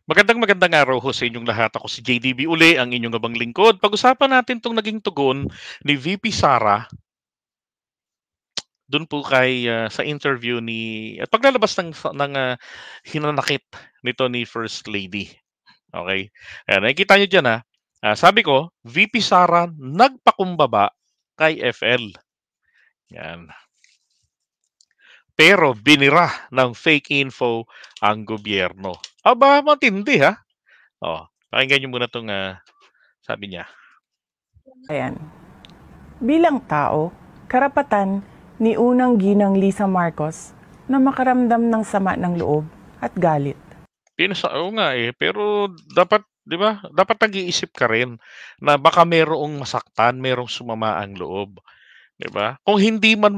Magandang araw ho sa inyong lahat. Ako si JDB uli, ang inyong abang lingkod. Pag-usapan natin itong naging tugon ni VP Sara dun po sa interview at paglalabas ng hinanakit nito ni First Lady. Okay? Ayan, nakikita nyo dyan sabi ko, VP Sara nagpakumbaba kay FL. Yan. Pero binira ng fake info ang gobyerno. Aba, matindi ha. Pakinggan nyo muna itong sabi niya. Ayan. Bilang tao, karapatan ni unang ginang Lisa Marcos na makaramdam ng sama ng loob at galit. Oo nga pero dapat 'di ba, dapat nag-iisip ka rin na baka merong masaktan, merong sumama ang loob, 'di ba? Kung hindi man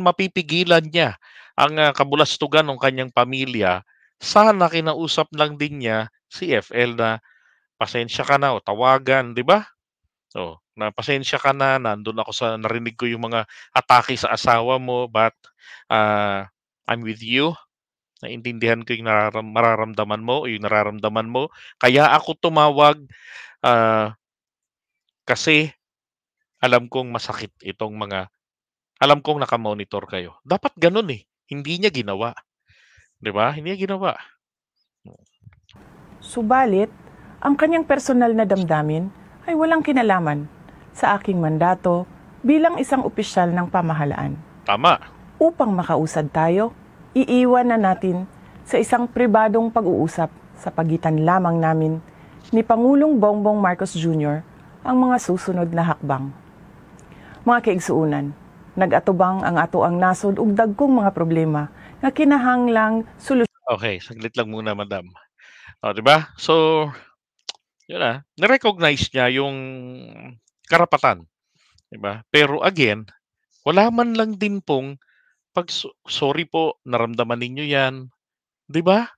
mapipigilan niya ang kabulastugan ng kanyang pamilya, sana kinausap lang din niya si FL na, "Pasensya ka na," o tawagan, 'di ba? Na, "Pasensya ka na, nandun ako narinig ko yung mga atake sa asawa mo but, ah, I'm with you." Naintindihan ko yung mararamdaman mo o yung nararamdaman mo. Kaya ako tumawag, kasi alam kong masakit alam kong naka-monitor kayo. Dapat gano'n, hindi niya ginawa, 'di ba? Hindi niya ginawa. Subalit, ang kanyang personal na damdamin ay walang kinalaman sa aking mandato bilang isang opisyal ng pamahalaan. Tama. Upang makausad tayo, iiwan na natin sa isang pribadong pag-uusap sa pagitan lamang namin ni Pangulong Bongbong Marcos Jr. ang mga susunod na hakbang. Mga kaigsuunan, nag-atubang ang ato ang nasod ug dagkong mga problema nga kinahanglang solusyon. Okay, saglit lang muna, madam. 'Di ba? So, yun na-recognize niya yung karapatan, 'di ba? Pero again, wala man lang din pong "Sorry po, naramdaman ninyo 'yan." 'Di ba?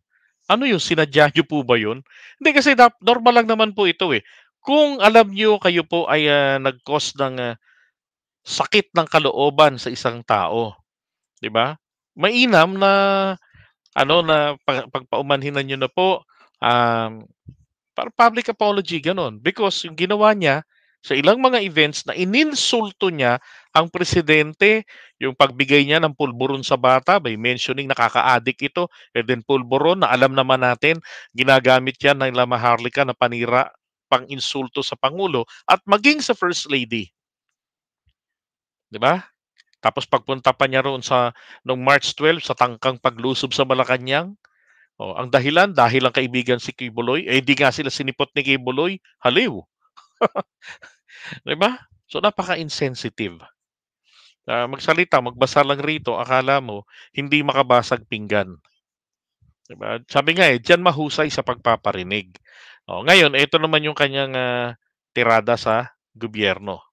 Ano yun, sinadya niyo po ba yun? Hindi kasi normal lang naman po ito, Kung alam niyo kayo po ay, nag-cause ng, sakit ng kalooban sa isang tao, 'di ba? Mainam na pagpaumanhinan niyo na po, um, para public apology gano'n. Because yung ginawa niya sa ilang mga events na ininsulto niya ang presidente, yung pagbigay niya ng pulburon sa bata by mentioning nakaka-addict ito, and then pulburon na alam naman natin ginagamit yan ng La Maharlika na pang-insulto sa pangulo at maging sa first lady, 'di ba? Tapos pagpunta pa niya roon nung March 12 sa tangkang paglusob sa Malacanang, ang dahilan dahil ang kaibigan si Kibuloy, di nga sila sinipot ni Kibuloy, haliw. 'Di ba? So napaka-insensitive. Magsalita, magbasa lang rito, akala mo hindi makabasag pinggan. 'Di ba? Sabi nga diyan mahusay sa pagpaparinig. Ngayon ito naman yung kanyang tirada sa gobyerno.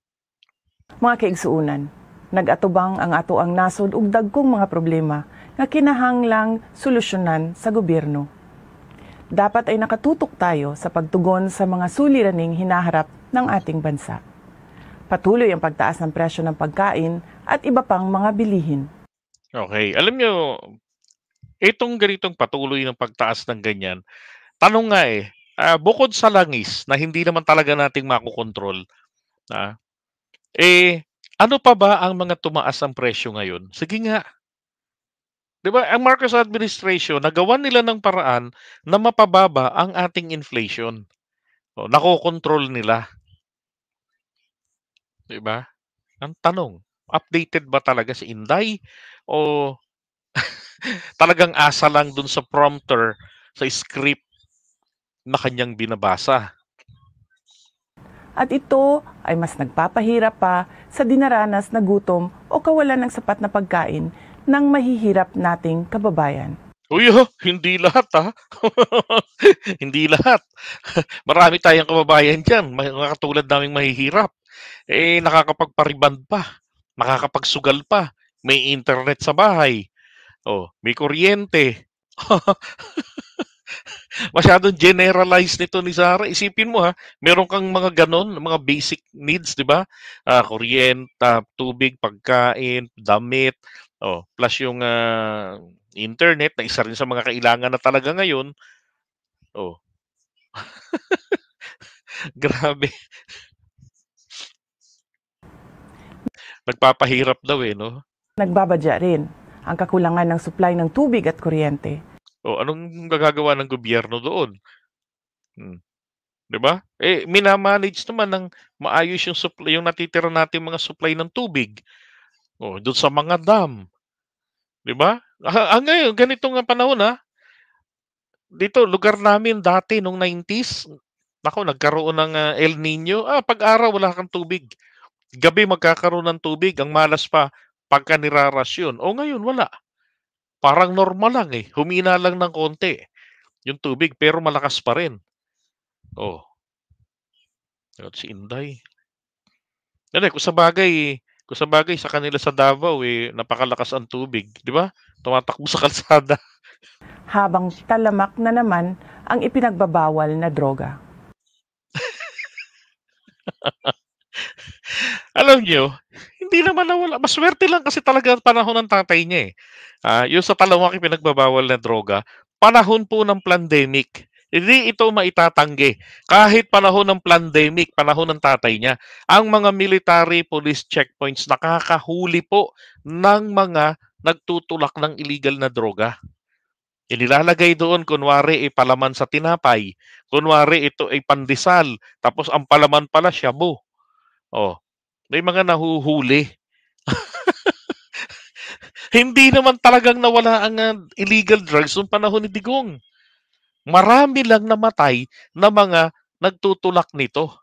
Mga kaigsuunan, nag-atubang ang ato ang nasod ug dagkong mga problema nga kinahanglang solusyonan sa gobyerno. Dapat ay nakatutok tayo sa pagtugon sa mga suliraning hinaharap ng ating bansa. Patuloy ang pagtaas ng presyo ng pagkain at iba pang mga bilihin. Okay, alam niyo itong ganitong patuloy ng pagtaas ng ganyan, tanong nga bukod sa langis na hindi naman talaga nating makokontrol, ah, ano pa ba ang mga tumaas ang presyo ngayon? Sige nga, 'di ba ang Marcos administration nagawan nila ng paraan na mapababa ang ating inflation. Nakokontrol nila, 'di ba? Ang tanong, updated ba talaga si Inday o talagang asa lang dun sa prompter, sa script na kanyang binabasa? At ito ay mas nagpapahirap pa sa dinaranas na gutom o kawalan ng sapat na pagkain ng mahihirap nating kababayan. Uy, hindi lahat Hindi lahat. Marami tayong kababayan diyan, mga katulad naming mahihirap. Nakakapagpa-reband pa, nakakapagsugal pa, may internet sa bahay, may kuryente. Masyadong generalize nito ni Sarah. Isipin mo meron kang mga ganon, mga basic needs, 'di ba? Kuryente, tubig, pagkain, damit, plus yung internet na isa rin sa mga kailangan na talaga ngayon. Oh, grabe. Nagpapahirap daw eh, no? Nagbabadya rin ang kakulangan ng supply ng tubig at kuryente. O anong nagagawa ng gobyerno doon? Hmm, 'di ba? Eh mina-manage naman ng maayos yung supply, yung natitira nating mga supply ng tubig. Oh, doon sa mga dam, 'di ba? Ngayon ganito nga panahon dito lugar namin dati nung 90s, naku nagkaroon ng El Nino, pag-araw wala kang tubig. Gabi magkakaroon ng tubig, ang malas pa pagka nirarasyon. O ngayon wala. Parang normal lang eh. Humina lang ng konti yung tubig pero malakas pa rin. Oh, si Inday. Hindi, kung sa bagay sa kanila sa Davao eh napakalakas ang tubig, 'di ba? Tumatakbo sa kalsada. Habang talamak na naman ang ipinagbabawal na droga. Alam niyo, hindi naman nawala. Maswerte lang kasi talaga ang panahon ng tatay niya eh. Yung sa talamak ipinagbabawal na droga, panahon po ng pandemic. Hindi ito maitatanggi. Kahit panahon ng pandemic, panahon ng tatay niya, ang mga military police checkpoints nakakahuli po ng mga nagtutulak ng illegal na droga. Inilalagay doon, kunwari palaman sa tinapay, kunwari ito ay pandesal, tapos ang palaman pala shabu. Oh, may mga nahuhuli. Hindi naman talagang nawala ang illegal drugs noong panahon ni Digong. Marami lang namatay na mga nagtutulak nito.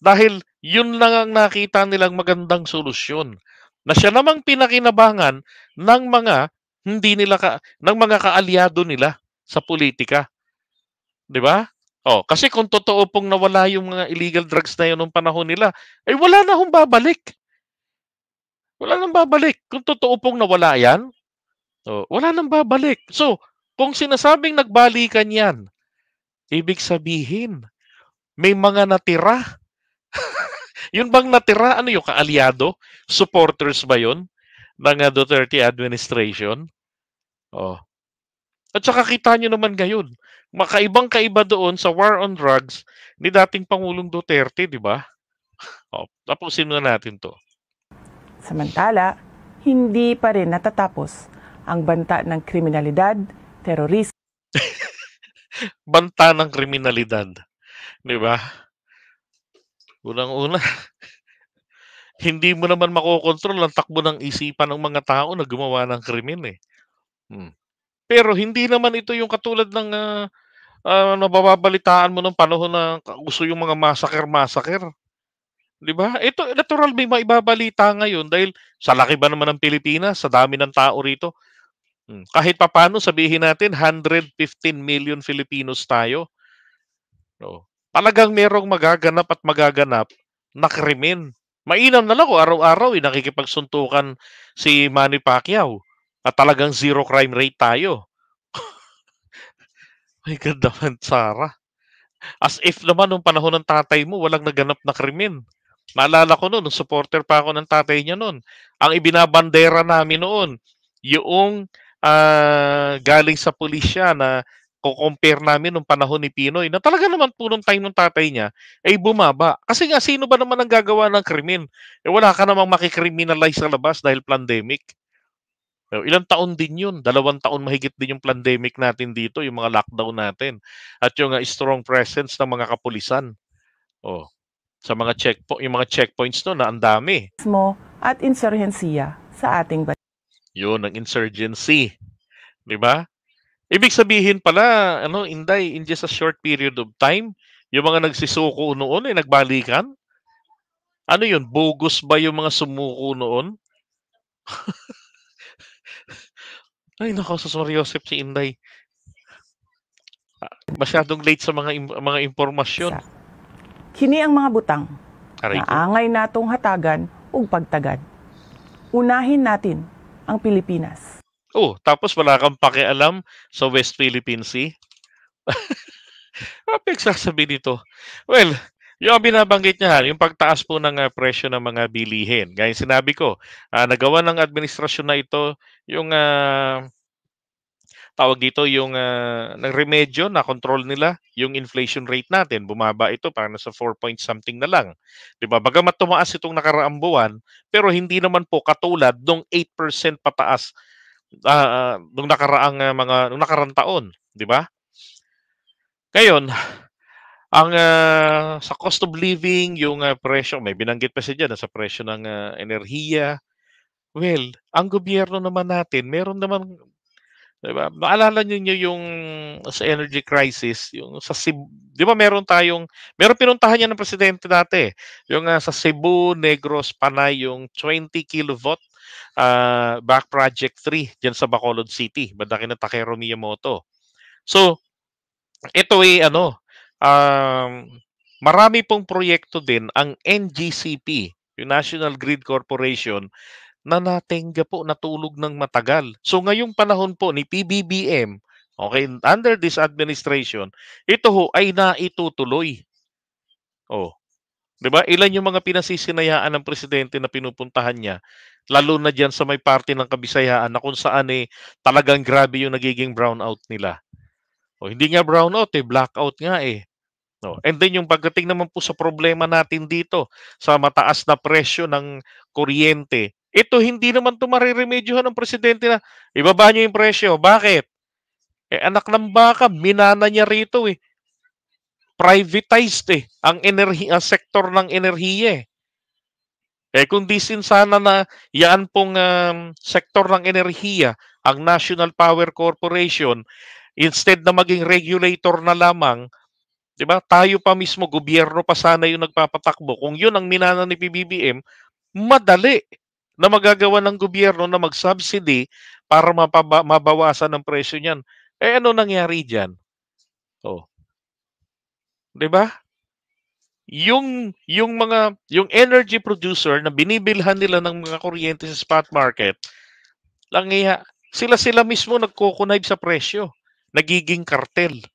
Dahil yun lang ang nakita nilang magandang solusyon. Na siya namang pinakinabangan ng mga hindi nila ng mga kaalyado nila sa politika, 'di ba? Oh, kasi kung totoo pong nawala yung mga illegal drugs na yun nung panahon nila, wala na hong babalik. Wala nang babalik. Kung totoo pong nawala yan, wala nang babalik. So, kung sinasabing nagbalikan yan, ibig sabihin, may mga natira. Yun bang natira, ano yung kaalyado? Supporters ba yun ng Duterte administration? Oh. At saka kita nyo naman ngayon, makaibang-kaiba doon sa war on drugs ni dating Pangulong Duterte, di ba? Tapusin na natin to. Samantala, hindi pa rin natatapos ang banta ng kriminalidad, terorismo, Banta ng kriminalidad, di ba? Unang-una, hindi mo naman makokontrol ang takbo ng isipan ng mga tao na gumawa ng krimen eh. Pero hindi naman ito yung katulad ng nababalitaan mo ng panahon na uso yung mga massacre. 'Di ba? Ito natural may maibabalita ngayon dahil sa laki ba naman ng Pilipinas, sa dami ng tao rito. Kahit papaano sabihin natin 115 million Filipinos tayo. No. Talagang merong magaganap na krimen. Mainam na lang kung araw-araw nakikipagsuntukan si Manny Pacquiao at talagang zero crime rate tayo. My God naman, Sarah. As if naman nung panahon ng tatay mo, walang naganap na krimen. Naalala ko noon, nung supporter pa ako ng tatay niya noon. Ang ibinabandera namin noon, yung galing sa pulisya na compare namin nung panahon ni Pinoy na talaga naman po nung time ng tatay niya ay bumaba. Kasi nga, sino ba naman ang gagawa ng krimen? Wala ka namang makikriminalize sa labas dahil pandemic. Ilang taon din yun. 2 taon mahigit din yung pandemic natin dito, yung mga lockdown natin. At yung strong presence ng mga kapulisan. Oh, sa mga yung mga checkpoints no na ang dami. at insurhensiya sa ating bansa. Yun, ang insurgency. Di ba? Ibig sabihin pala, Inday, in just a short period of time, yung mga nagsisuko noon ay nagbalikan? Ano yun? Bogus ba yung mga sumuko noon? Ay, nako, sa Joseph si Inday. Masyadong late sa mga impormasyon. Kini ang mga butang Aray na ko. angay natong hatagan ug pagtagad. Unahin natin ang Pilipinas. Tapos wala kang pakialam sa West Philippine Sea? Ano pinagsasabi dito? Well, yung binabanggit niya, yung pagtaas po ng presyo ng mga bilihin. Gaya sinabi ko, nagawa ng administrasyon na ito yung tawag dito, yung remedyo na control nila yung inflation rate natin. Bumaba ito para nasa 4 point something na lang. 'Di ba? Bagamat tumaas itong nakaraang buwan, pero hindi naman po katulad nung 8% pataas nung nakaraang nung nakaraang taon, 'di ba? Ngayon, ang sa cost of living, yung presyo, may binanggit pa siya diyan sa presyo ng enerhiya. Well, ang gobyerno naman natin meron naman, 'di ba? Maalala niyo yung sa energy crisis, yung sa 'di ba meron pinuntahan niya ng presidente dati, yung sa Cebu, Negros, Panay, yung 20 kilowatt back project 3 diyan sa Bacolod City, banda kina Takeru Miyamoto. So, ito um, marami pong proyekto din ang NGCP, yung National Grid Corporation, na natenga po, natulog ng matagal. So ngayong panahon po ni PBBM, okay, under this administration, ito ho ay naitutuloy. Oh, 'di ba? Ilan yung mga pinasisinayaan ng presidente na pinupuntahan niya, lalo na diyan sa may parte ng Kabisayaan na kung saan talagang grabe yung nagiging brownout nila. O hindi nga brownout blackout nga eh. No. And then yung pagdating naman po sa problema natin dito sa mataas na presyo ng kuryente, ito hindi naman 'to mareremedyohan ng presidente na ibaba niyo yung presyo. Bakit? Anak ng baka, minana niya rito eh. Privatized ang sektor ng enerhiya eh. Kung di sana na yan pong sektor ng enerhiya, ang National Power Corporation, instead na maging regulator na lamang, 'di ba? Tayo pa mismo, gobyerno pa sana yung nagpapatakbo. Kung yun ang minana ni PBBM, madali na magagawa ng gobyerno na mag-subsidy para mabawasan ang presyo niyan. Ano nangyari diyan? Oh, 'di ba? Yung energy producer na binibilhan nila ng mga kuryente sa spot market, lang sila mismo nagko-connive sa presyo. Nagiging kartel.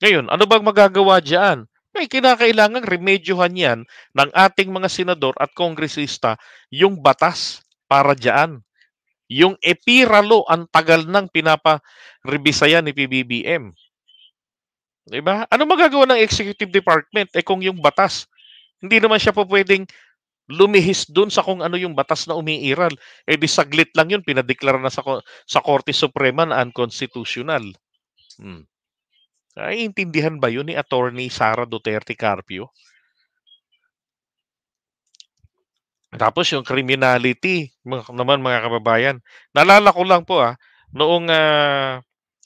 Ngayon, ano bang magagawa diyan? May kinakailangang remedyohan 'yan ng ating mga senador at kongresista, yung batas para diyan. Yung EPIRA law, ang tagal nang pinapa-revisa yan ni PBBM. 'Di ba? Ano magagawa ng executive department kung yung batas, hindi naman siya pupuwedeng lumihis dun sa kung ano yung batas na umiiral. Di saglit lang yun pinadeklara na sa Korte Suprema na unconstitutional. Hmm. Naiintindihan ba yun ni Attorney Sara Duterte Carpio? Tapos yung criminality, mga kababayan. Naalala ko lang po noong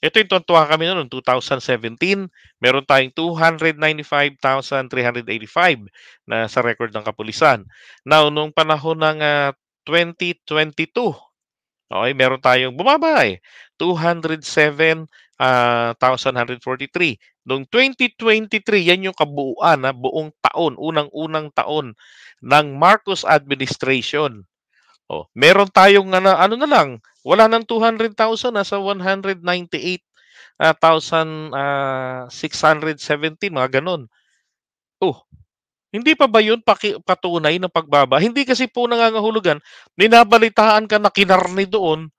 ito yung tuwa kami noon 2017, meron tayong 295,385 na sa record ng kapulisan. Now, nung panahon ng 2022, okay, meron tayong bumaba 207,143. Noong 2023, yan yung kabuuan buong taon, unang-unang taon ng Marcos administration. Meron tayong ano na lang, wala ng 200,000, nasa 198,617, mga ganun. Hindi pa ba yun patunay ng pagbaba? Hindi kasi po nangangahulugan, ninabalitaan ka na kinarni doon,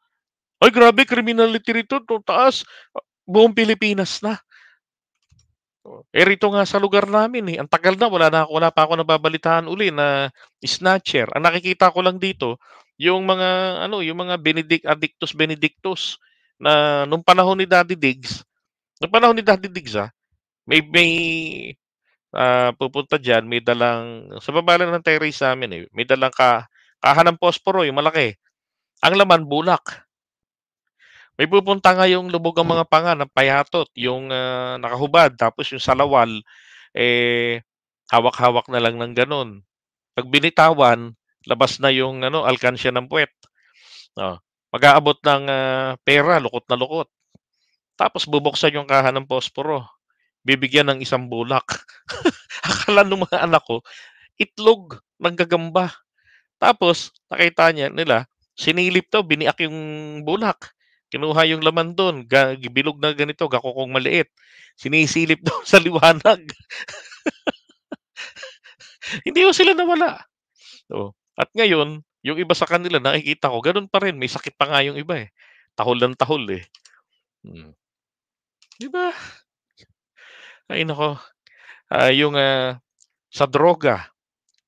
ay grabe, criminality rito, taas, buong Pilipinas na. Rito nga sa lugar namin ang tagal na wala pa ako nababalitaan uli na snatcher. Ang nakikita ko lang dito yung mga Addictus Benedictus na nung panahon ni Daddy Diggs, may pupunta diyan, may dalang sa baba lang ng terrace namin may dalang kaha ng posporo, yung malaki. Ang laman bulak. May pupunta nga yung lubog ang mga panga ng payatot, yung nakahubad, tapos yung salawal, hawak-hawak na lang ng gano'n. Pag binitawan, labas na yung alkansya ng puwet. Mag-aabot ng pera, lukot na lukot. Tapos bubuksan yung kaha ng posporo, bibigyan ng isang bulak. Akala ng mga anak ko, itlog ng gagamba. Tapos nakita nila, sinilip daw, biniak yung bulak. Kinuha yung laman doon, bilog na ganito, gakukong maliit. Sinisilip daw sa liwanag. Hindi ko sila nawala. At ngayon, Yung iba sa kanila nakikita ko gano'n pa rin, may sakit pa nga yung iba, eh. Tahol ng tahol, eh. Hmm, 'di ba? Ay naku, yung, sa droga,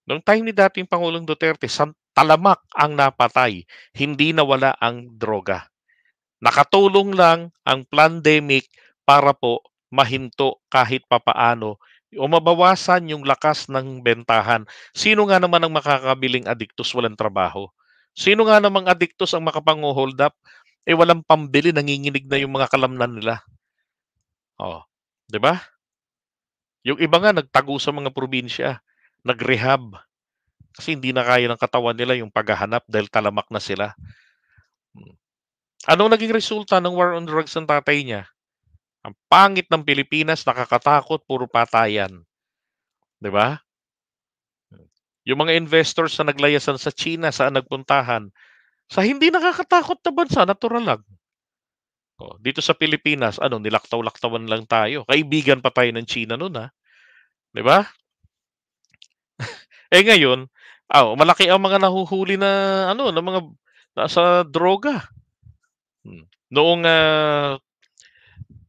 nung time ni dating Pangulong Duterte, talamak ang napatay, hindi nawala ang droga. Nakatulong lang ang pandemic para po mahinto kahit papaano o mabawasan yung lakas ng bentahan. Sino nga naman ang makakabiling adiktos walang trabaho? Sino nga namang adiktos ang makapango-hold up? Eh walang pambili, nanginginig na yung mga kalamnan nila. Oh, 'di ba? Yung iba nga nagtago sa mga probinsya, nagrehab kasi hindi na kaya ng katawan nila yung paghahanap dahil talamak na sila. Hmm. Anong naging resulta ng war on drugs ng tatay niya? Ang pangit ng Pilipinas, nakakatakot, puro patayan, 'di ba? Yung mga investors na naglayasan sa China, saan nagpuntahan? Sa hindi nakakatakot na bansa, natural lang. Oh, dito sa Pilipinas, ano, nilaktaw-laktawan lang tayo. Kaibigan pa tayo ng China noon, 'di ba? Eh ngayon, malaki ang mga nahuhuli na ano, ng mga nasa droga. Noong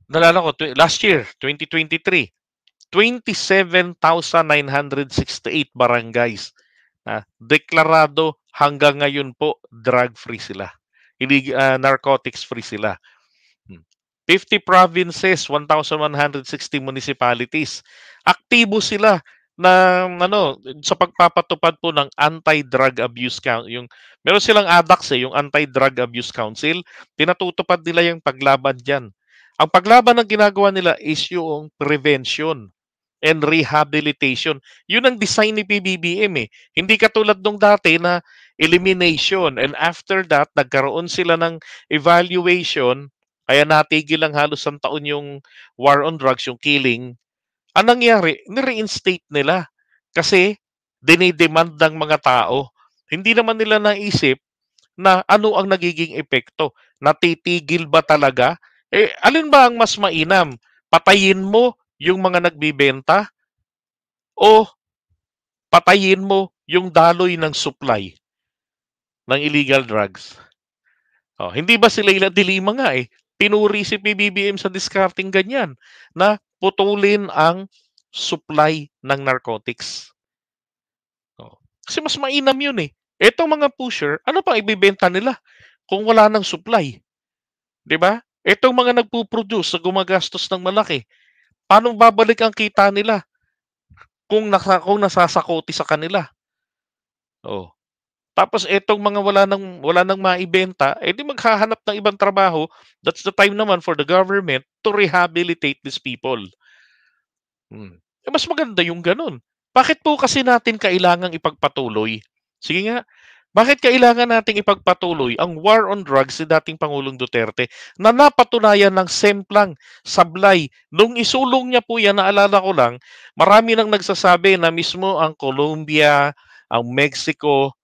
nalala ko, last year, 2023, 27,968 barangays. Deklarado hanggang ngayon po drug-free sila. Hindi narcotics-free sila. 50 provinces, 1,160 municipalities. Aktibo sila na ano sa pagpapatupad po ng anti-drug abuse count yung meron silang ADACS yung Anti-Drug Abuse Council, tinatutupad nila yung paglaban diyan. Ang paglaban ng ginagawa nila is yung prevention and rehabilitation. Yun ang design ni PBBM eh. Hindi katulad nung dati na elimination and after that nagkaroon sila ng evaluation kaya natigil lang halos ang taon yung war on drugs, yung killing. Ang nangyari, ni-reinstate nila kasi dinidemand ng mga tao. Hindi naman nila naisip na ano ang nagiging epekto. Natitigil ba talaga? Eh, alin ba ang mas mainam? Patayin mo yung mga nagbibenta o patayin mo yung daloy ng supply ng illegal drugs? Oh, hindi ba sila dilima nga eh. Pinuri si PBBM sa discarding ganyan na putulin ang supply ng narcotics. Oh. Kasi mas mainam yun eh. Etong mga pusher, ano pang ibibenta nila kung wala ng supply? 'Di ba? Etong mga nagpo-produce na gumagastos ng malaki, paano babalik ang kita nila kung nasasakoti sa kanila? Oh. Tapos etong mga wala nang maibenta, eh di maghahanap ng ibang trabaho. That's the time naman for the government to rehabilitate these people. Eh, mas maganda yung gano'n. Bakit po kasi natin kailangang ipagpatuloy? Sige nga, bakit kailangan nating ipagpatuloy ang war on drugs ni dating Pangulong Duterte na napatunayan ng semplang, sablay. Nung isulong niya po yan, naalala ko lang, marami nang nagsasabi na mismo ang Colombia, ang Mexico,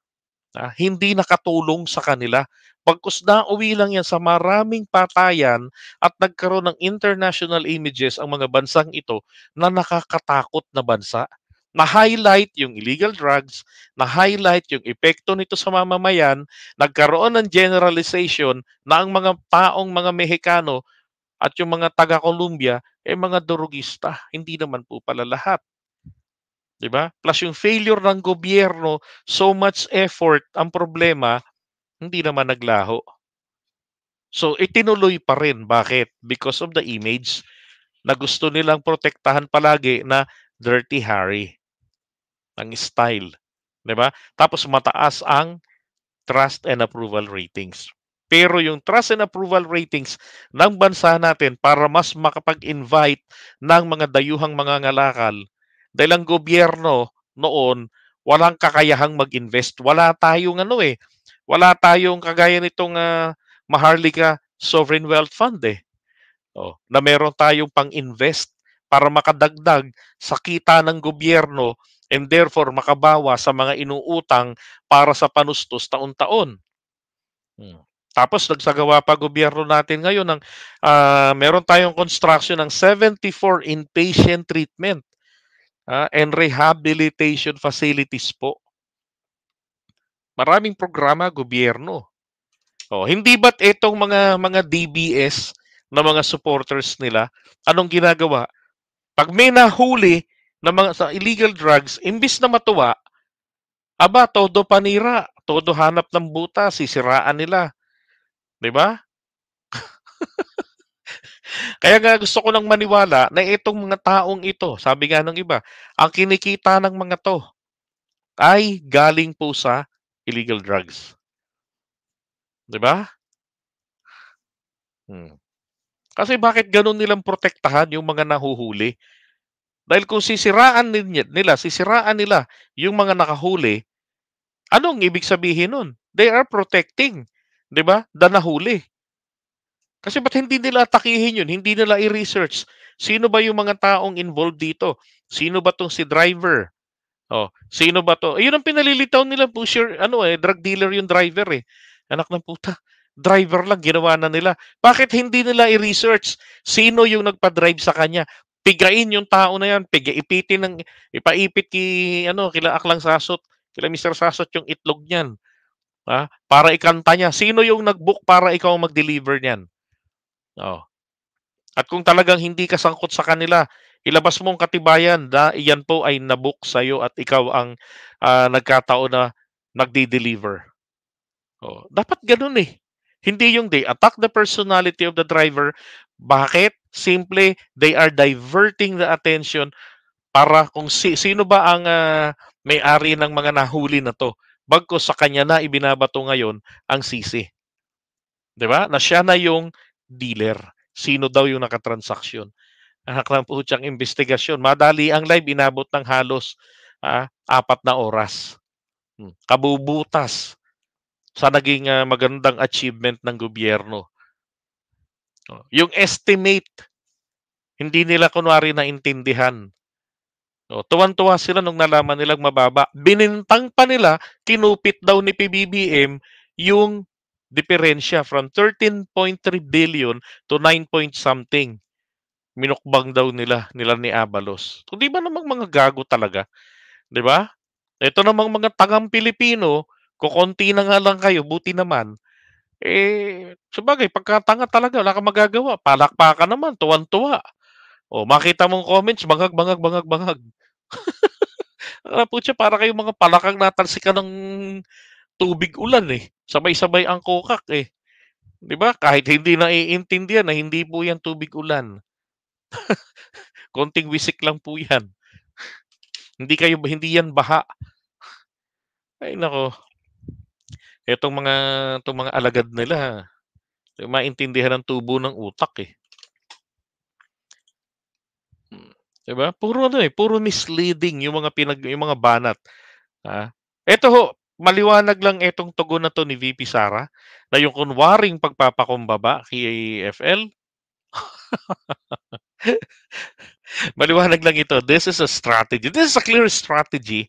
hindi nakatulong sa kanila. Pagkus nauwi lang yan sa maraming patayan at nagkaroon ng international images ang mga bansang ito na nakakatakot na bansa. Na-highlight yung illegal drugs, na-highlight yung epekto nito sa mamamayan, nagkaroon ng generalization na ang mga taong mga Mexicano at yung mga taga-Colombia mga durugista. Hindi naman po pala lahat. 'Di ba? Plus yung failure ng gobyerno, so much effort ang problema, hindi naman naglaho. So itinuloy pa rin. Bakit? Because of the image na gusto nilang protektahan palagi na Dirty Harry, ang style. 'Di ba? Tapos mataas ang trust and approval ratings. Pero yung trust and approval ratings ng bansa natin para mas makapag-invite ng mga dayuhang mga ngalakal dahil ang gobyerno noon walang kakayahang mag-invest. Wala tayong wala tayong kagaya nitong Maharlika Sovereign Wealth Fund na meron tayong pang-invest para makadagdag sa kita ng gobyerno and therefore makabawa sa mga inuutang para sa panustos taon-taon. Tapos nagsagawa pa gobyerno natin ngayon ng meron tayong construction ng 74 inpatient treatment and rehabilitation facilities po. Maraming programa gobyerno. Hindi ba't itong mga DBS na mga supporters nila, anong ginagawa? Pag may nahuli na mga sa illegal drugs, imbis na matuwa, aba, todo panira, todo hanap ng buta, sisiraan nila. 'Di ba? Kaya nga gusto ko lang maniwala na itong mga taong ito, sabi nga ng iba, ang kinikita ng mga to ay galing po sa illegal drugs. 'Di ba? Hmm. Kasi bakit ganun nilang protektahan yung mga nahuhuli? Dahil kung sisiraan nila yung mga nakahuli, anong ibig sabihin nun? They are protecting, 'di ba? The nahuli. Kasi ba't hindi nila atakihin yun? Hindi nila i-research. Sino ba yung mga taong involved dito? Sino ba tong si driver? Sino ba 'to? Ayun ang pinalilitaw nila, pusher drug dealer yung driver, eh. Anak ng puta, driver lang ginawa na nila. Bakit hindi nila i-research sino yung nagpa-drive sa kanya? Pigain yung tao na yan, ipitin ng ipaipit kila Aklang Sasot, kila Mr. Sasot yung itlog niyan, para ikanta niya. Sino yung nag-book para ikaw ang mag-deliver niyan? Oh. At kung talagang hindi ka sangkot sa kanila, ilabas mo ang katibayan na iyan po ay nabook sa'yo at ikaw ang nagkataon na nagde-deliver. Dapat ganun eh. Hindi yung they attack the personality of the driver. Bakit? Simple, they are diverting the attention para kung sino ba ang may-ari ng mga nahuli na to. Bagkus sa kanya na ibinabato ngayon ang sisi. 'Di ba? Na siya na yung dealer. Sino daw yung nakatransaksyon? Anak ng putyang investigasyon. Madali ang live, inabot ng halos 4 na oras. Kabubutas sa naging magandang achievement ng gobyerno. Yung estimate, hindi nila kunwari naintindihan. Tuwan-tuwa sila nung nalaman nilang mababa. Binintang pa nila, kinupit daw ni PBBM yung diferensya from 13.3 billion to 9 point something. Minukbang daw nila ni Abalos. So, di ba namang mga gago talaga? Di ba? Ito namang mga tangang Pilipino, kukonti na nga lang kayo, buti naman. Sabagay, pagka tanga talaga, wala kang magagawa. Palakpakan naman, tuwan-tuwa. Makita mong comments, bangag, bangag, bangag, bangag. Putya, para kayong mga palakang natalsikan ng tubig ulan eh. Sabay-sabay ang kokak eh. 'Di ba? Kahit hindi naiintindihan na hindi po 'yan tubig ulan. Konting wisik lang po 'yan. Hindi 'yan baha. Ay nako. Itong mga alagad nila, maintindihan ng tubo ng utak eh. 'Di ba? Puro misleading yung mga banat. Eto ho, maliwanag lang etong tugon na 'to ni VP Sara, na yung kunwaring pagpapakumbaba kay FL. Maliwanag lang ito. This is a strategy. This is a clear strategy.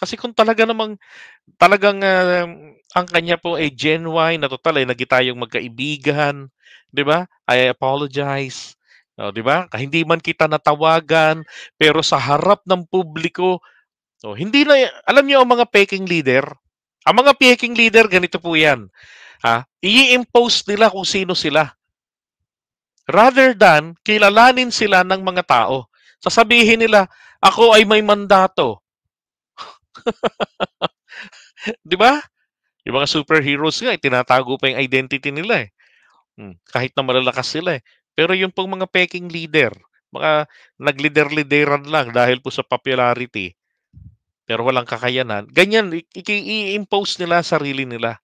Kasi kung talagang ang kanya po ay genuine na total ay naging tayong magkaibigan, 'di ba? I apologize. 'Di ba? Hindi man kita natawagan, pero sa harap ng publiko, hindi na alam niyo ang mga peking leader? Ang mga peking leader ganito po 'yan. I-impose nila kung sino sila. Rather than kilalanin sila ng mga tao. Sasabihin nila, ako ay may mandato. 'Di ba? Yung mga superheroes nga, tinatago pa yung identity nila eh. Kahit na malalakas sila eh. Pero yung pong mga peking leader, mga naglider-lideran lang dahil po sa popularity, pero walang kakayanan, ganyan, i-impose nila sarili nila.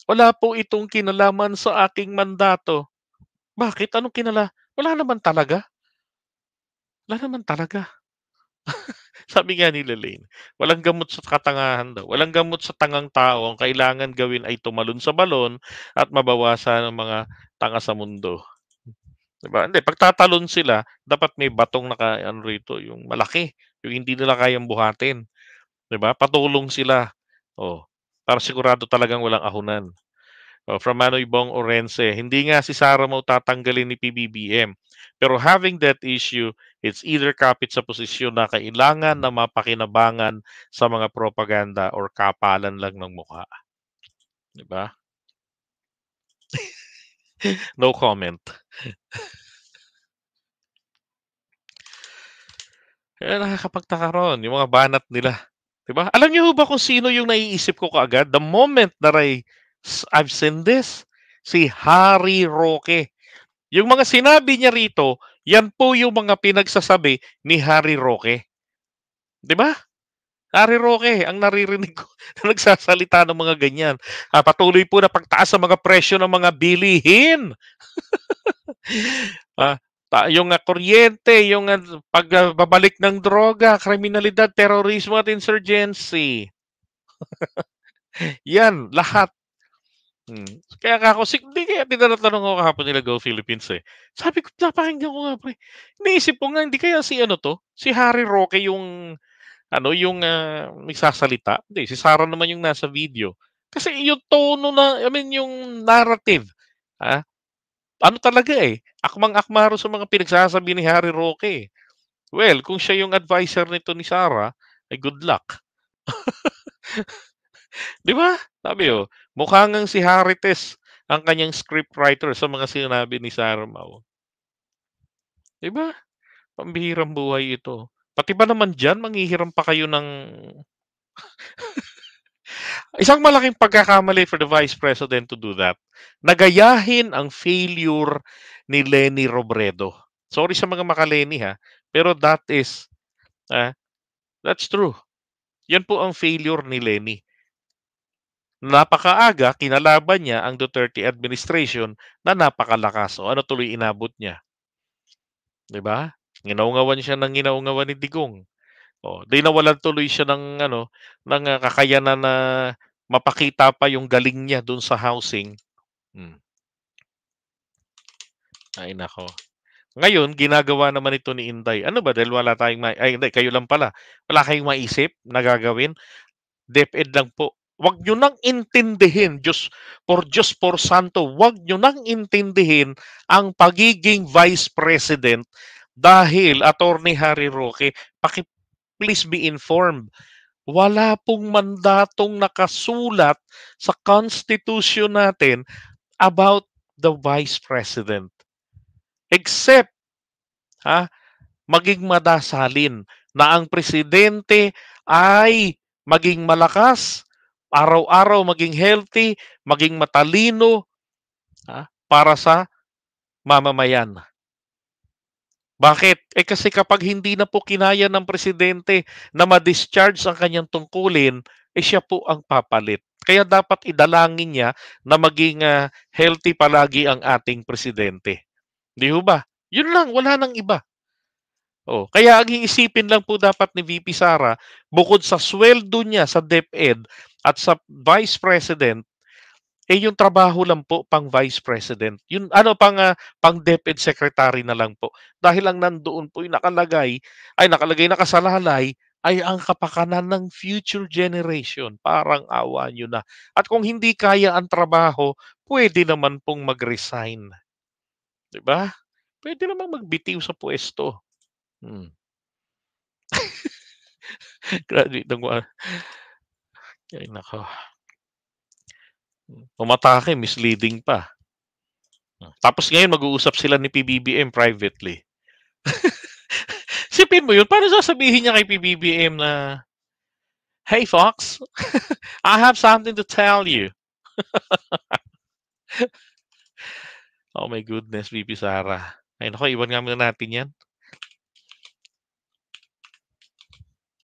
Wala po itong kinalaman sa aking mandato. Bakit? Anong Wala naman talaga. Wala naman talaga. Sabi nga ni Lane, walang gamot sa katangahan daw. Walang gamot sa tangang tao. Ang kailangan gawin ay tumalon sa balon at mabawasan ang mga tanga sa mundo. Diba? Hindi, pagtatalon sila, dapat may batong rito, yung malaki, yung hindi nila kayang buhatin. Diba? Patulong sila. Para sigurado talagang walang ahunan. From Manoy Bong Orense, hindi nga si Sara Mau tatanggalin ni PBBM. Pero having that issue, it's either kapit sa posisyon na kailangan na mapakinabangan sa mga propaganda or kapalan lang ng mukha. Di ba? No comment. Kaya nakakapagtaka ron, yung mga banat nila. 'Di ba? Alam niyo ba kung sino yung naiisip ko kaagad? The moment that I've seen this, si Harry Roque. Yung mga sinabi niya rito, yan po yung mga pinagsasabi ni Harry Roque. 'Di ba? Harry Roque, ang naririnig ko na nagsasalita ng mga ganyan. Patuloy po na pagtaas sa mga presyo ng mga bilihin. Ah, yung kuryente, yung pagbabalik ng droga, kriminalidad, terorismo at insurgency. Yan, lahat. Kaya nga ako, hindi kaya tinatanong ako kahapon nila Go Philippines eh. Sabi ko, napakinggan ko nga pre. Iniisip ko nga, hindi kaya si ano to, si Harry Roque yung, yung nagsasalita. Hindi, si Sarah naman yung nasa video. Kasi yung tono na, I mean, yung narrative, ah, ano talaga eh, akmang-akmaro sa mga pinagsasabi ni Harry Roque. Well, kung siya yung advisor nito ni Sarah, ay good luck. 'Di ba? Sabi mukha ngang si Harry Tess ang kanyang scriptwriter sa mga sinabi ni Sarah Mau. 'Di ba? Pambihirang buhay ito. Pati ba naman diyan manghihiram pa kayo ng isang malaking pagkakamali for the Vice President to do that. Nagayahin ang failure ni Leni Robredo. Sorry sa mga makaleni ha, pero that's true. Yan po ang failure ni Leni. Napakaaga, kinalaban niya ang Duterte administration na napakalakas. O ano tuloy inabot niya? 'Di ba? Nginaungawan siya ng nginaungawan ni Digong. Di nawalan tuloy siya ng ng kakayanan na mapakita pa yung galing niya dun sa housing. Hmm. Ay nako. Ngayon, ginagawa naman ito ni Inday. Ano ba? Dahil wala tayong ay hindi, kayo lang pala. Wala kayong maisip na gagawin? DepEd lang po. Wag nyo nang intindihin, Diyos por Santo, wag nyo nang intindihin ang pagiging Vice President dahil Attorney Harry Roque, please be informed. Wala pong mandatong nakasulat sa Constitution natin about the Vice President. Except, maging madasalin na ang presidente ay maging malakas, araw-araw maging healthy, maging matalino para sa mamamayan. Bakit? Kasi kapag hindi na po kinaya ng presidente na ma-discharge ang kanyang tungkulin, siya po ang papalit. Kaya dapat idalangin niya na maging healthy palagi ang ating presidente. Di ba? Yun lang, wala nang iba. Kaya ang iisipin lang po dapat ni VP Sara, bukod sa sweldo niya sa DepEd at sa Vice President, yung trabaho lang po pang Vice President. Yun pang DepEd Secretary na lang po. Dahil ang nandoon po yung nakalagay nakasalalay ay ang kapakanan ng future generation. Parang awa nyo na. At kung hindi kaya ang trabaho, pwede naman pong mag-resign. 'Di ba? Pwede naman magbitiw sa pwesto. Graduate ng ay nako. Umatake, misleading pa. Tapos ngayon mag-uusap sila ni PBBM privately. Sipin mo yun, paano sasabihin niya kay PBBM na, "Hey Fox, I have something to tell you." Oh my goodness, VP Sara. Ay nako, iwan nga muna natin yan.